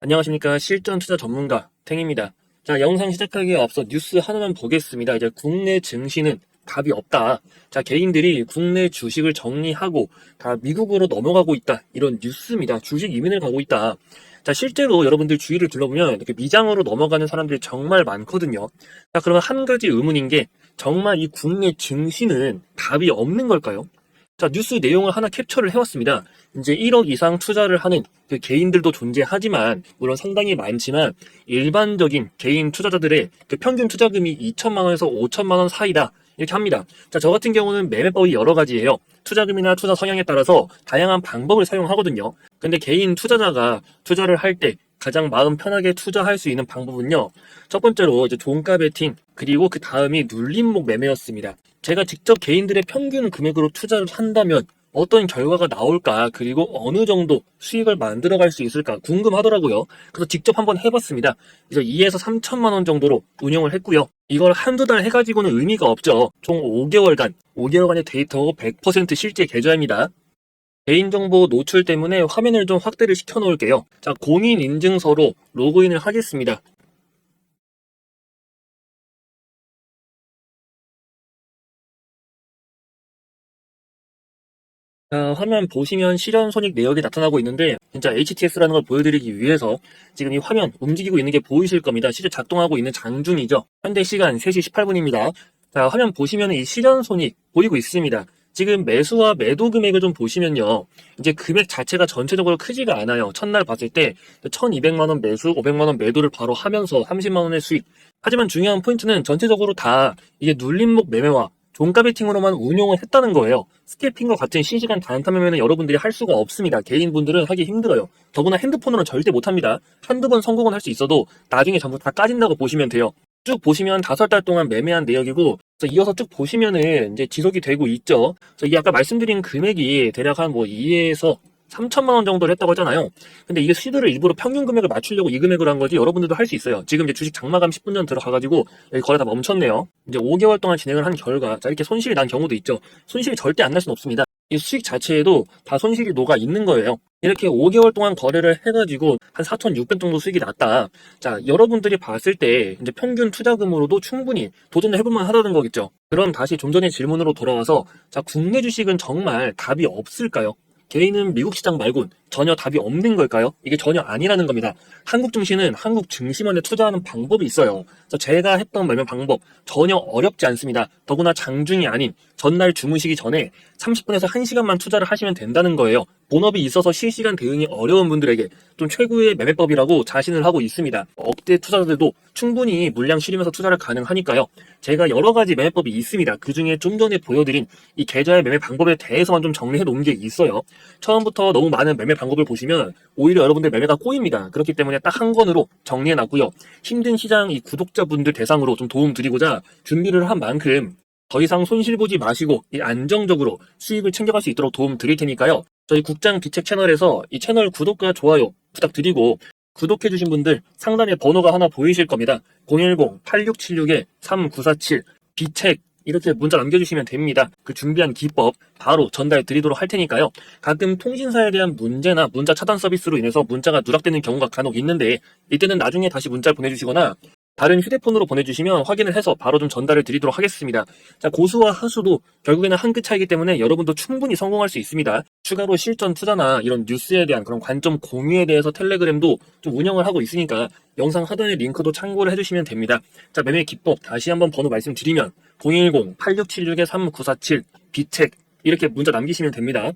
안녕하십니까. 실전 투자 전문가 탱입니다. 자, 영상 시작하기에 앞서 뉴스 하나만 보겠습니다. 이제 국내 증시는 답이 없다. 자, 개인들이 국내 주식을 정리하고 다 미국으로 넘어가고 있다. 이런 뉴스입니다. 주식 이민을 가고 있다. 자, 실제로 여러분들 주위를 둘러보면 이렇게 미장으로 넘어가는 사람들이 정말 많거든요. 자, 그러면 한 가지 의문인 게 정말 이 국내 증시는 답이 없는 걸까요? 자, 뉴스 내용을 하나 캡처를 해왔습니다. 이제 1억 이상 투자를 하는 그 개인들도 존재하지만, 물론 상당히 많지만, 일반적인 개인 투자자들의 그 평균 투자금이 2천만 원에서 5천만 원 사이다. 이렇게 합니다. 자, 저 같은 경우는 매매법이 여러 가지예요. 투자금이나 투자 성향에 따라서 다양한 방법을 사용하거든요. 근데 개인 투자자가 투자를 할 때 가장 마음 편하게 투자할 수 있는 방법은요. 첫 번째로 이제 종가 베팅, 그리고 그 다음이 눌림목 매매였습니다. 제가 직접 개인들의 평균 금액으로 투자를 한다면 어떤 결과가 나올까, 그리고 어느 정도 수익을 만들어갈 수 있을까 궁금하더라고요. 그래서 직접 한번 해봤습니다. 그래서 2에서 3천만 원 정도로 운영을 했고요. 이걸 한두 달 해가지고는 의미가 없죠. 총 5개월간의 데이터 100% 실제 계좌입니다. 개인정보 노출 때문에 화면을 좀 확대를 시켜 놓을게요. 자, 공인인증서로 로그인을 하겠습니다. 자, 화면 보시면 실현 손익 내역이 나타나고 있는데, 진짜 HTS라는 걸 보여드리기 위해서 지금 이 화면 움직이고 있는 게 보이실 겁니다. 실제 작동하고 있는 장중이죠. 현대 시간 3시 18분입니다. 자, 화면 보시면 이 실현 손익 보이고 있습니다. 지금 매수와 매도 금액을 좀 보시면요. 이제 금액 자체가 전체적으로 크지가 않아요. 첫날 봤을 때 1200만 원 매수, 500만 원 매도를 바로 하면서 30만 원의 수익. 하지만 중요한 포인트는 전체적으로 다 이게 눌림목 매매와 종가 베팅으로만 운용을 했다는 거예요. 스캐핑과 같은 실시간 단타 매매는 여러분들이 할 수가 없습니다. 개인분들은 하기 힘들어요. 더구나 핸드폰으로는 절대 못합니다. 한두 번 성공은 할 수 있어도 나중에 전부 다 까진다고 보시면 돼요. 쭉 보시면 5달 동안 매매한 내역이고, 그래서 이어서 쭉 보시면은 이제 지속이 되고 있죠. 그래서 이게 아까 말씀드린 금액이 대략 한 뭐 2에서 3천만 원 정도를 했다고 했잖아요. 근데 이게 시드를 일부러 평균 금액을 맞추려고 이 금액으로 한 거지, 여러분들도 할 수 있어요. 지금 이제 주식 장마감 10분 전 들어가가지고 여기 거래 다 멈췄네요. 이제 5개월 동안 진행을 한 결과, 자, 이렇게 손실이 난 경우도 있죠. 손실이 절대 안 날 수는 없습니다. 이 수익 자체에도 다 손실이 녹아 있는 거예요. 이렇게 5개월 동안 거래를 해가지고 한 4,600 정도 수익이 났다. 자, 여러분들이 봤을 때 이제 평균 투자금으로도 충분히 도전을 해볼만 하다는 거겠죠. 그럼 다시 좀 전에 질문으로 돌아와서, 자, 국내 주식은 정말 답이 없을까요? 개인은 미국 시장 말곤 전혀 답이 없는 걸까요? 이게 전혀 아니라는 겁니다. 한국 증시는 한국 증시만에 투자하는 방법이 있어요. 그래서 제가 했던 매매 방법 전혀 어렵지 않습니다. 더구나 장중이 아닌 전날 주무시기 전에 30분에서 1시간만 투자를 하시면 된다는 거예요. 본업이 있어서 실시간 대응이 어려운 분들에게 좀 최고의 매매법이라고 자신을 하고 있습니다. 억대 투자자들도 충분히 물량 실으면서 투자를 가능하니까요. 제가 여러 가지 매매법이 있습니다. 그 중에 좀 전에 보여드린 이 계좌의 매매 방법에 대해서만 좀 정리해 놓은 게 있어요. 처음부터 너무 많은 매매 방법을 보시면 오히려 여러분들 매매가 꼬입니다. 그렇기 때문에 딱 한 권으로 정리해 놨고요. 힘든 시장 이 구독자분들 대상으로 좀 도움 드리고자 준비를 한 만큼 더 이상 손실 보지 마시고 이 안정적으로 수익을 챙겨갈 수 있도록 도움 드릴 테니까요. 저희 국장 비책 채널에서 이 채널 구독과 좋아요 부탁드리고, 구독해주신 분들 상단에 번호가 하나 보이실 겁니다. 010-8676-3947 비책 이렇게 문자 남겨주시면 됩니다. 그 준비한 기법 바로 전달 드리도록 할 테니까요. 가끔 통신사에 대한 문제나 문자 차단 서비스로 인해서 문자가 누락되는 경우가 간혹 있는데, 이때는 나중에 다시 문자를 보내주시거나 다른 휴대폰으로 보내주시면 확인을 해서 바로 좀 전달을 드리도록 하겠습니다. 자, 고수와 하수도 결국에는 한 끗 차이기 때문에 여러분도 충분히 성공할 수 있습니다. 추가로 실전 투자나 이런 뉴스에 대한 그런 관점 공유에 대해서 텔레그램도 좀 운영을 하고 있으니까 영상 하단의 링크도 참고를 해주시면 됩니다. 자, 매매 기법 다시 한번 번호 말씀드리면 010-8676-3947 비책 이렇게 문자 남기시면 됩니다.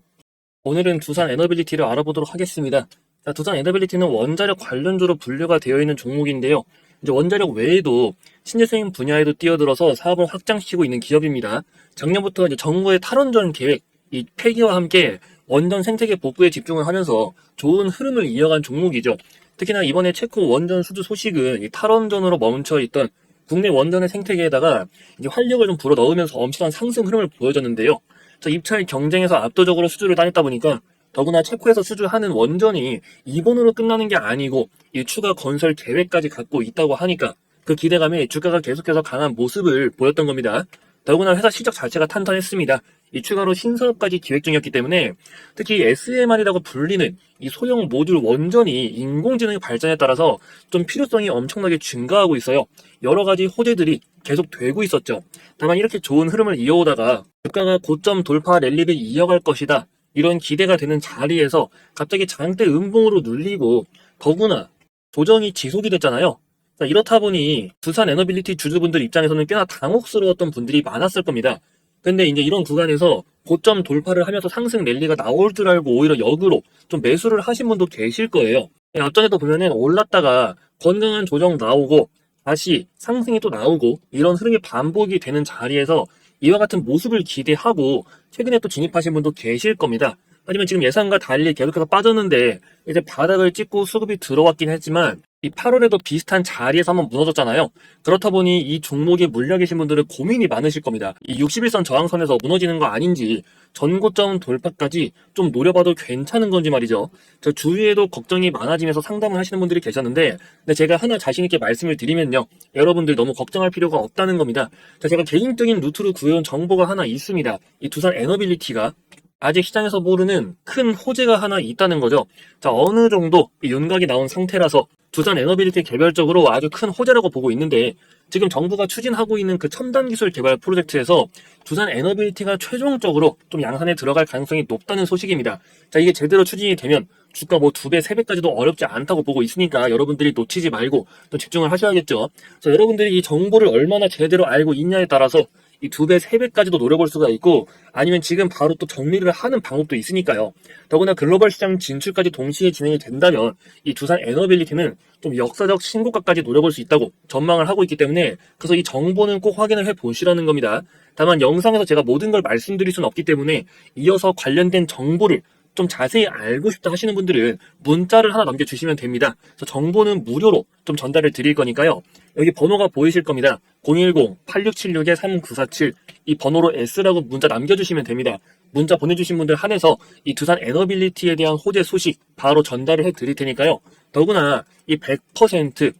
오늘은 두산 에너빌리티를 알아보도록 하겠습니다. 자, 두산 에너빌리티는 원자력 관련주로 분류가 되어 있는 종목인데요. 이제 원자력 외에도 신재생 분야에도 뛰어들어서 사업을 확장시키고 있는 기업입니다. 작년부터 이제 정부의 탈원전 계획, 이 폐기와 함께 원전 생태계 복구에 집중을 하면서 좋은 흐름을 이어간 종목이죠. 특히나 이번에 체코 원전 수주 소식은 이 탈원전으로 멈춰있던 국내 원전의 생태계에다가 이제 활력을 좀 불어 넣으면서 엄청난 상승 흐름을 보여줬는데요. 저 입찰 경쟁에서 압도적으로 수주를 다녔다 보니까, 더구나 체코에서 수주하는 원전이 이번으로 끝나는 게 아니고 이 추가 건설 계획까지 갖고 있다고 하니까 그 기대감에 주가가 계속해서 강한 모습을 보였던 겁니다. 더구나 회사 실적 자체가 탄탄했습니다. 이 추가로 신사업까지 기획 중이었기 때문에 특히 SMR이라고 불리는 이 소형 모듈 원전이 인공지능의 발전에 따라서 좀 필요성이 엄청나게 증가하고 있어요. 여러 가지 호재들이 계속 되고 있었죠. 다만 이렇게 좋은 흐름을 이어오다가 주가가 고점 돌파 랠리를 이어갈 것이다, 이런 기대가 되는 자리에서 갑자기 장대 음봉으로 눌리고, 더구나 조정이 지속이 됐잖아요. 자, 이렇다 보니 두산 에너빌리티 주주분들 입장에서는 꽤나 당혹스러웠던 분들이 많았을 겁니다. 근데 이제 이런 구간에서 고점 돌파를 하면서 상승 랠리가 나올 줄 알고 오히려 역으로 좀 매수를 하신 분도 계실 거예요. 앞전에도 보면은 올랐다가 건강한 조정 나오고 다시 상승이 또 나오고 이런 흐름이 반복이 되는 자리에서 이와 같은 모습을 기대하고 최근에 또 진입하신 분도 계실 겁니다. 하지만 지금 예상과 달리 계속해서 빠졌는데 이제 바닥을 찍고 수급이 들어왔긴 했지만 이 8월에도 비슷한 자리에서 한번 무너졌잖아요. 그렇다 보니 이 종목에 물려 계신 분들은 고민이 많으실 겁니다. 이 61선 저항선에서 무너지는 거 아닌지, 전고점 돌파까지 좀 노려봐도 괜찮은 건지 말이죠. 저 주위에도 걱정이 많아지면서 상담을 하시는 분들이 계셨는데, 근데 제가 하나 자신있게 말씀을 드리면요, 여러분들 너무 걱정할 필요가 없다는 겁니다. 자, 제가 개인적인 루트로 구해온 정보가 하나 있습니다. 이 두산 에너빌리티가 아직 시장에서 모르는 큰 호재가 하나 있다는 거죠. 자, 어느 정도 이 윤곽이 나온 상태라서 두산 에너빌리티 개별적으로 아주 큰 호재라고 보고 있는데, 지금 정부가 추진하고 있는 그 첨단 기술 개발 프로젝트에서 두산 에너빌리티가 최종적으로 좀 양산에 들어갈 가능성이 높다는 소식입니다. 자, 이게 제대로 추진이 되면 주가 뭐 2배, 3배까지도 어렵지 않다고 보고 있으니까 여러분들이 놓치지 말고 또 집중을 하셔야겠죠. 자, 여러분들이 이 정보를 얼마나 제대로 알고 있냐에 따라서 이 2배, 3배까지도 노려볼 수가 있고, 아니면 지금 바로 또 정리를 하는 방법도 있으니까요. 더구나 글로벌 시장 진출까지 동시에 진행이 된다면 이 두산 에너빌리티는 좀 역사적 신고가까지 노려볼 수 있다고 전망을 하고 있기 때문에, 그래서 이 정보는 꼭 확인을 해보시라는 겁니다. 다만 영상에서 제가 모든 걸 말씀드릴 수는 없기 때문에 이어서 관련된 정보를 좀 자세히 알고 싶다 하시는 분들은 문자를 하나 남겨주시면 됩니다. 그래서 정보는 무료로 좀 전달을 드릴 거니까요. 여기 번호가 보이실 겁니다. 010-8676-3947, 이 번호로 S라고 문자 남겨주시면 됩니다. 문자 보내주신 분들 한해서 이 두산 에너빌리티에 대한 호재 소식 바로 전달을 해드릴 테니까요. 더구나 이 100%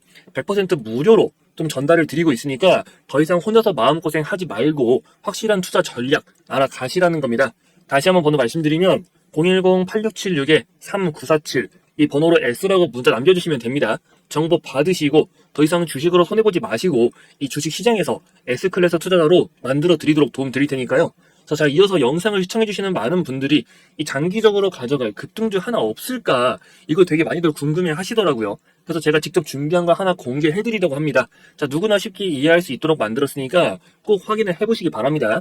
무료로 좀 전달을 드리고 있으니까 더 이상 혼자서 마음고생 하지 말고 확실한 투자 전략 알아가시라는 겁니다. 다시 한번 번호 말씀드리면 010-8676-3947, 이 번호로 S라고 문자 남겨주시면 됩니다. 정보 받으시고 더 이상 주식으로 손해보지 마시고 이 주식 시장에서 S클래스 투자자로 만들어 드리도록 도움 드릴 테니까요. 자, 이어서 영상을 시청해주시는 많은 분들이 이 장기적으로 가져갈 급등주 하나 없을까, 이거 되게 많이들 궁금해 하시더라고요. 그래서 제가 직접 준비한 거 하나 공개해드리려고 합니다. 자, 누구나 쉽게 이해할 수 있도록 만들었으니까 꼭 확인을 해보시기 바랍니다.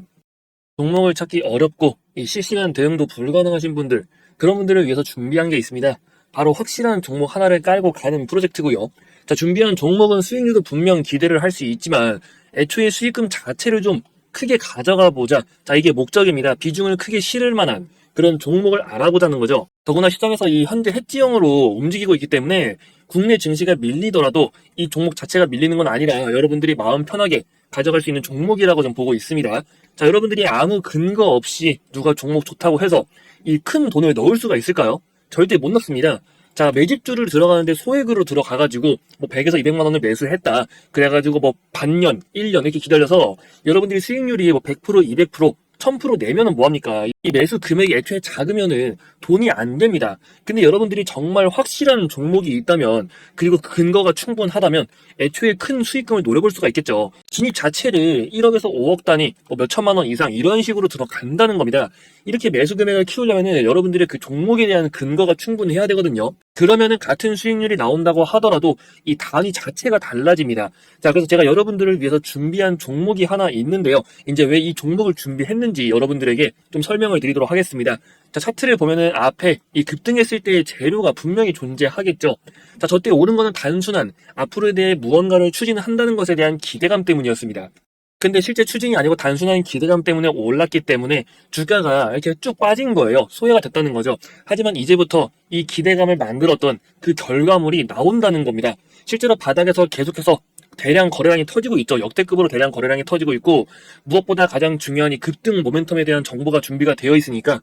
종목을 찾기 어렵고 이 실시간 대응도 불가능하신 분들, 그런 분들을 위해서 준비한 게 있습니다. 바로 확실한 종목 하나를 깔고 가는 프로젝트고요. 자, 준비한 종목은 수익률도 분명 기대를 할 수 있지만 애초에 수익금 자체를 좀 크게 가져가 보자. 자, 이게 목적입니다. 비중을 크게 실을 만한 그런 종목을 알아보자는 거죠. 더구나 시장에서 이 현재 해지형으로 움직이고 있기 때문에 국내 증시가 밀리더라도 이 종목 자체가 밀리는 건 아니라 여러분들이 마음 편하게 가져갈 수 있는 종목이라고 좀 보고 있습니다. 자, 여러분들이 아무 근거 없이 누가 종목 좋다고 해서 이 큰 돈을 넣을 수가 있을까요? 절대 못 넣습니다. 자, 매집주를 들어가는데 소액으로 들어가가지고 뭐 100에서 200만 원을 매수했다, 그래가지고 뭐 반년, 1년 이렇게 기다려서 여러분들이 수익률이 뭐 100%, 200%, 1000% 내면은 뭐합니까? 이 매수 금액이 애초에 작으면은 돈이 안 됩니다. 근데 여러분들이 정말 확실한 종목이 있다면, 그리고 근거가 충분하다면 애초에 큰 수익금을 노려볼 수가 있겠죠. 진입 자체를 1억에서 5억 단위, 뭐 몇천만 원 이상 이런 식으로 들어간다는 겁니다. 이렇게 매수 금액을 키우려면은 여러분들의 그 종목에 대한 근거가 충분해야 되거든요. 그러면은 같은 수익률이 나온다고 하더라도 이 단위 자체가 달라집니다. 자, 그래서 제가 여러분들을 위해서 준비한 종목이 하나 있는데요. 이제 왜 이 종목을 준비했는지 여러분들에게 좀 설명을 드리도록 하겠습니다. 자, 차트를 보면은 앞에 이 급등했을 때의 재료가 분명히 존재하겠죠. 자, 저때 오른 거는 단순한 앞으로에 대해 무언가를 추진한다는 것에 대한 기대감 때문이었습니다. 근데 실제 추진이 아니고 단순한 기대감 때문에 올랐기 때문에 주가가 이렇게 쭉 빠진 거예요. 소외가 됐다는 거죠. 하지만 이제부터 이 기대감을 만들었던 그 결과물이 나온다는 겁니다. 실제로 바닥에서 계속해서 대량 거래량이 터지고 있죠. 역대급으로 대량 거래량이 터지고 있고, 무엇보다 가장 중요한 이 급등 모멘텀에 대한 정보가 준비가 되어 있으니까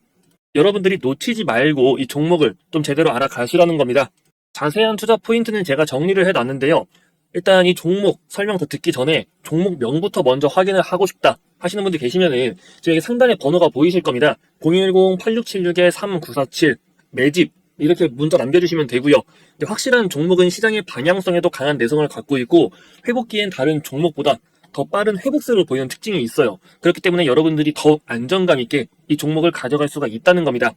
여러분들이 놓치지 말고 이 종목을 좀 제대로 알아가시라는 겁니다. 자세한 투자 포인트는 제가 정리를 해놨는데요. 일단 이 종목 설명 더 듣기 전에 종목명부터 먼저 확인을 하고 싶다 하시는 분들 계시면은 저기 상단에 번호가 보이실 겁니다. 010-8676-3947 매집 이렇게 문자 남겨주시면 되고요. 근데 확실한 종목은 시장의 방향성에도 강한 내성을 갖고 있고 회복기엔 다른 종목보다 더 빠른 회복세를 보이는 특징이 있어요. 그렇기 때문에 여러분들이 더 안정감 있게 이 종목을 가져갈 수가 있다는 겁니다.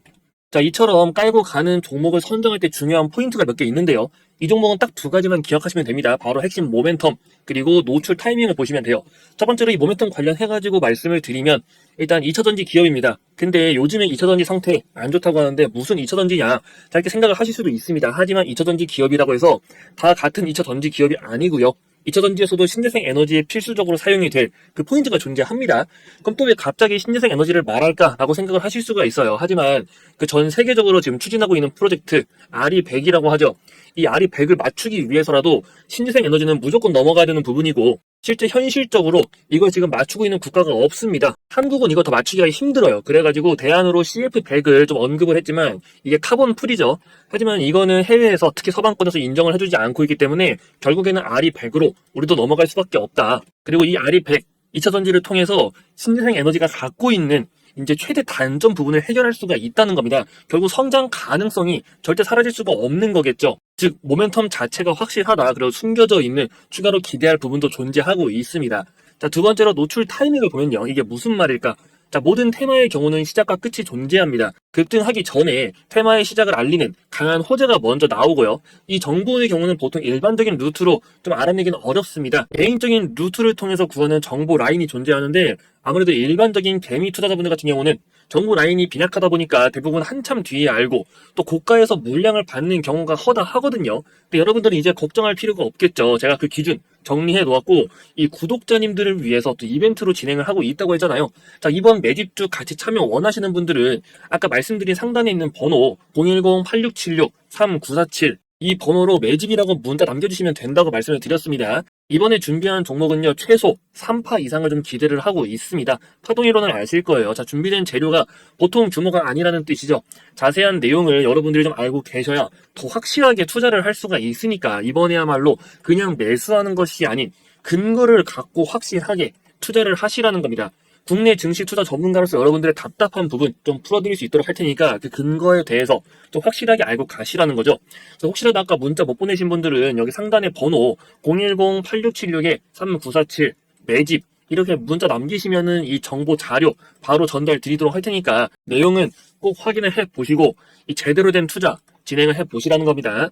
자, 이처럼 깔고 가는 종목을 선정할 때 중요한 포인트가 몇 개 있는데요. 이 종목은 딱 두 가지만 기억하시면 됩니다. 바로 핵심 모멘텀, 그리고 노출 타이밍을 보시면 돼요. 첫 번째로 이 모멘텀 관련해가지고 말씀을 드리면, 일단 2차전지 기업입니다. 근데 요즘에 2차전지 상태 안 좋다고 하는데 무슨 2차전지냐? 자, 이렇게 생각을 하실 수도 있습니다. 하지만 2차전지 기업이라고 해서 다 같은 2차전지 기업이 아니고요. 2차전지에서도 신재생 에너지에 필수적으로 사용이 될 그 포인트가 존재합니다. 그럼 또 왜 갑자기 신재생 에너지를 말할까라고 생각을 하실 수가 있어요. 하지만 그 전 세계적으로 지금 추진하고 있는 프로젝트 RE100이라고 하죠. 이 RE100을 맞추기 위해서라도 신재생 에너지는 무조건 넘어가야 되는 부분이고 실제 현실적으로 이걸 지금 맞추고 있는 국가가 없습니다. 한국은 이거 더 맞추기가 힘들어요. 그래가지고 대안으로 CF100을 좀 언급을 했지만 이게 카본 풀이죠. 하지만 이거는 해외에서 특히 서방권에서 인정을 해주지 않고 있기 때문에 결국에는 RE100으로 우리도 넘어갈 수밖에 없다. 그리고 이 RE100 2차전지를 통해서 신재생 에너지가 갖고 있는 이제 최대 단점 부분을 해결할 수가 있다는 겁니다. 결국 성장 가능성이 절대 사라질 수가 없는 거겠죠. 즉 모멘텀 자체가 확실하다. 그리고 숨겨져 있는 추가로 기대할 부분도 존재하고 있습니다. 자, 두 번째로 노출 타이밍을 보면요. 이게 무슨 말일까? 자, 모든 테마의 경우는 시작과 끝이 존재합니다. 급등하기 전에 테마의 시작을 알리는 강한 호재가 먼저 나오고요. 이 정보의 경우는 보통 일반적인 루트로 좀 알아내기는 어렵습니다. 개인적인 루트를 통해서 구하는 정보 라인이 존재하는데 아무래도 일반적인 개미 투자자분들 같은 경우는 정보 라인이 빈약하다 보니까 대부분 한참 뒤에 알고 또 고가에서 물량을 받는 경우가 허다하거든요. 근데 여러분들은 이제 걱정할 필요가 없겠죠. 제가 그 기준 정리해 놓았고 이 구독자님들을 위해서 또 이벤트로 진행을 하고 있다고 했잖아요. 자, 이번 매집주 같이 참여 원하시는 분들은 아까 말씀드린 상단에 있는 번호 010-8676-3947 이 번호로 매집이라고 문자 남겨주시면 된다고 말씀을 드렸습니다. 이번에 준비한 종목은요, 최소 3파 이상을 좀 기대를 하고 있습니다. 파동이론을 아실 거예요. 자, 준비된 재료가 보통 규모가 아니라는 뜻이죠. 자세한 내용을 여러분들이 좀 알고 계셔야 더 확실하게 투자를 할 수가 있으니까 이번에야말로 그냥 매수하는 것이 아닌 근거를 갖고 확실하게 투자를 하시라는 겁니다. 국내 증시 투자 전문가로서 여러분들의 답답한 부분 좀 풀어드릴 수 있도록 할 테니까 그 근거에 대해서 좀 확실하게 알고 가시라는 거죠. 그래서 혹시라도 아까 문자 못 보내신 분들은 여기 상단에 번호 010-8676-3947 매집 이렇게 문자 남기시면은 이 정보 자료 바로 전달 드리도록 할 테니까 내용은 꼭 확인을 해 보시고 이 제대로 된 투자 진행을 해 보시라는 겁니다.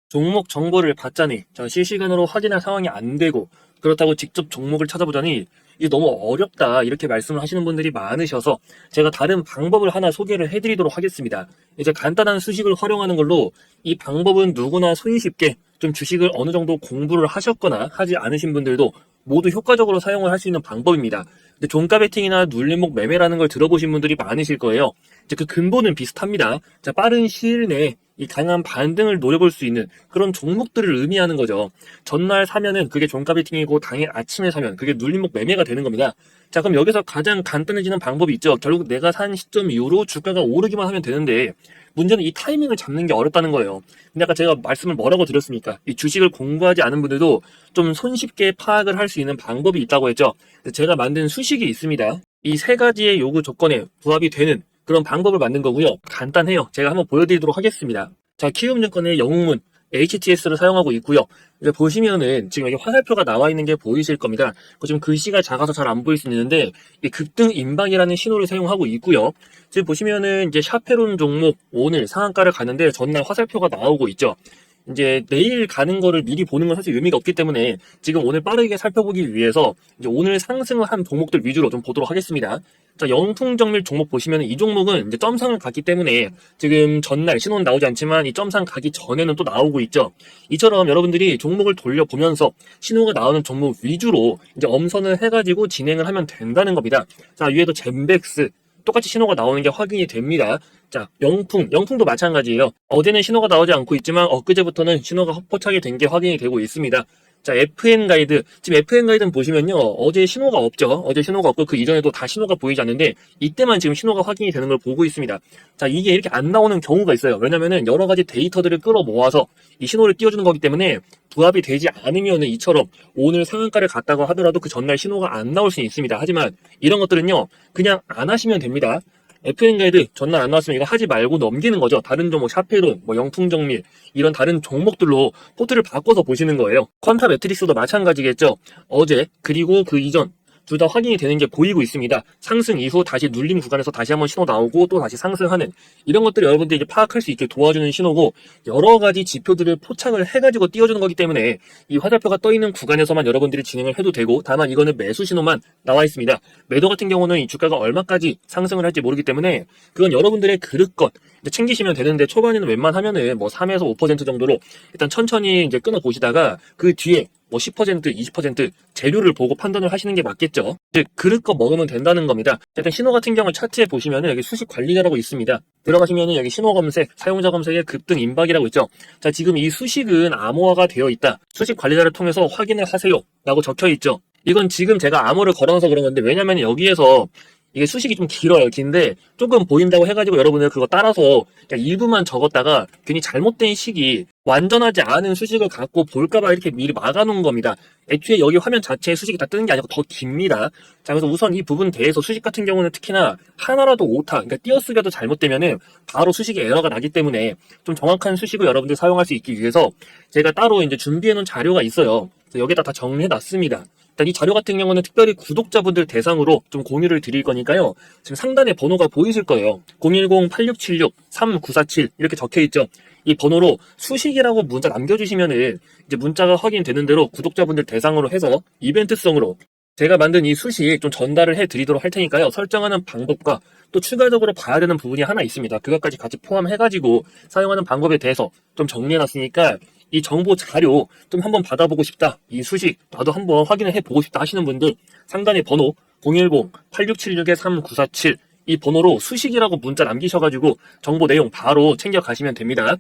종목 정보를 받자니 실시간으로 확인할 상황이 안 되고 그렇다고 직접 종목을 찾아보자니 이게 너무 어렵다 이렇게 말씀을 하시는 분들이 많으셔서 제가 다른 방법을 하나 소개를 해드리도록 하겠습니다. 이제 간단한 수식을 활용하는 걸로 이 방법은 누구나 손쉽게 좀 주식을 어느 정도 공부를 하셨거나 하지 않으신 분들도 모두 효과적으로 사용을 할 수 있는 방법입니다. 근데 종가 베팅이나 눌림목 매매라는 걸 들어보신 분들이 많으실 거예요. 이제 그 근본은 비슷합니다. 자, 빠른 시일 내에 이 강한 반등을 노려볼 수 있는 그런 종목들을 의미하는 거죠. 전날 사면은 그게 종가 베팅이고 당일 아침에 사면 그게 눌림목 매매가 되는 겁니다. 자, 그럼 여기서 가장 간단해지는 방법이 있죠. 결국 내가 산 시점 이후로 주가가 오르기만 하면 되는데 문제는 이 타이밍을 잡는 게 어렵다는 거예요. 근데 아까 제가 말씀을 뭐라고 드렸습니까? 이 주식을 공부하지 않은 분들도 좀 손쉽게 파악을 할 수 있는 방법이 있다고 했죠. 제가 만든 수식이 있습니다. 이 세 가지의 요구 조건에 부합이 되는 그런 방법을 만든 거고요. 간단해요. 제가 한번 보여드리도록 하겠습니다. 자, 키움증권의 영웅문 HTS를 사용하고 있고요. 이제 보시면은 지금 여기 화살표가 나와 있는 게 보이실 겁니다. 지금 글씨가 작아서 잘 안 보일 수 있는데 이 급등 인방이라는 신호를 사용하고 있고요. 지금 보시면은 이제 샤페론 종목 오늘 상한가를 가는데 전날 화살표가 나오고 있죠. 이제 내일 가는 거를 미리 보는 건 사실 의미가 없기 때문에 지금 오늘 빠르게 살펴보기 위해서 이제 오늘 상승을 한 종목들 위주로 좀 보도록 하겠습니다. 자, 영풍정밀 종목 보시면 이 종목은 이제 점상을 갔기 때문에 지금 전날 신호는 나오지 않지만 이 점상 가기 전에는 또 나오고 있죠. 이처럼 여러분들이 종목을 돌려보면서 신호가 나오는 종목 위주로 이제 엄선을 해가지고 진행을 하면 된다는 겁니다. 자, 위에도 젠백스 똑같이 신호가 나오는 게 확인이 됩니다. 자, 영풍도 마찬가지예요. 어제는 신호가 나오지 않고 있지만 엊그제부터는 신호가 포착이 된 게 확인이 되고 있습니다. 자, FN 가이드. 지금 FN 가이드는 보시면요. 어제 신호가 없죠. 어제 신호가 없고 그 이전에도 다 신호가 보이지 않는데 이때만 지금 신호가 확인이 되는 걸 보고 있습니다. 자, 이게 이렇게 안 나오는 경우가 있어요. 왜냐면은 여러 가지 데이터들을 끌어 모아서 이 신호를 띄워주는 거기 때문에 부합이 되지 않으면은 이처럼 오늘 상한가를 갔다고 하더라도 그 전날 신호가 안 나올 수는 있습니다. 하지만 이런 것들은요. 그냥 안 하시면 됩니다. FN 가이드 전날 안 나왔으면 이거 하지 말고 넘기는 거죠. 다른 종목 샤페론, 영풍정밀 이런 다른 종목들로 포트를 바꿔서 보시는 거예요. 퀀타 매트릭스도 마찬가지겠죠. 어제 그리고 그 이전 둘 다 확인이 되는 게 보이고 있습니다. 상승 이후 다시 눌림 구간에서 다시 한번 신호 나오고 또 다시 상승하는 이런 것들을 여러분들이 이제 파악할 수 있게 도와주는 신호고 여러 가지 지표들을 포착을 해가지고 띄워주는 거기 때문에 이 화살표가 떠 있는 구간에서만 여러분들이 진행을 해도 되고 다만 이거는 매수 신호만 나와 있습니다. 매도 같은 경우는 이 주가가 얼마까지 상승을 할지 모르기 때문에 그건 여러분들의 그릇것 챙기시면 되는데 초반에는 웬만하면은 뭐 3에서 5% 정도로 일단 천천히 이제 끊어 보시다가 그 뒤에 뭐 10%, 20% 재료를 보고 판단을 하시는 게 맞겠죠. 즉 그릇껏 먹으면 된다는 겁니다. 일단 신호 같은 경우 차트에 보시면은 여기 수식 관리자라고 있습니다. 들어가시면은 여기 신호 검색, 사용자 검색에 급등 임박이라고 있죠. 자, 지금 이 수식은 암호화가 되어 있다. 수식 관리자를 통해서 확인을 하세요. 라고 적혀 있죠. 이건 지금 제가 암호를 걸어놔서 그런 건데 왜냐면 여기에서 이게 수식이 좀 길어요. 긴데 조금 보인다고 해가지고 여러분들 그거 따라서 그냥 일부만 적었다가 괜히 잘못된 식이 완전하지 않은 수식을 갖고 볼까봐 이렇게 미리 막아놓은 겁니다. 애초에 여기 화면 자체에 수식이 다 뜨는 게 아니고 더 깁니다. 자, 그래서 우선 이 부분 대해서 수식 같은 경우는 특히나 하나라도 오타, 그러니까 띄어쓰기라도 잘못되면은 바로 수식에 에러가 나기 때문에 좀 정확한 수식을 여러분들 사용할 수 있기 위해서 제가 따로 이제 준비해놓은 자료가 있어요. 그래서 여기다 다 정리해놨습니다. 일단 이 자료 같은 경우는 특별히 구독자분들 대상으로 좀 공유를 드릴 거니까요. 지금 상단에 번호가 보이실 거예요. 010-8676-3947 이렇게 적혀 있죠. 이 번호로 수식이라고 문자 남겨주시면은 이제 문자가 확인되는 대로 구독자분들 대상으로 해서 이벤트성으로 제가 만든 이 수식 좀 전달을 해드리도록 할 테니까요. 설정하는 방법과 또 추가적으로 봐야 되는 부분이 하나 있습니다. 그것까지 같이 포함해가지고 사용하는 방법에 대해서 좀 정리해놨으니까 이 정보 자료 좀 한번 받아보고 싶다. 이 수식 나도 한번 확인을 해보고 싶다 하시는 분들 상단에 번호 010-8676-3947 이 번호로 수식이라고 문자 남기셔가지고 정보 내용 바로 챙겨가시면 됩니다.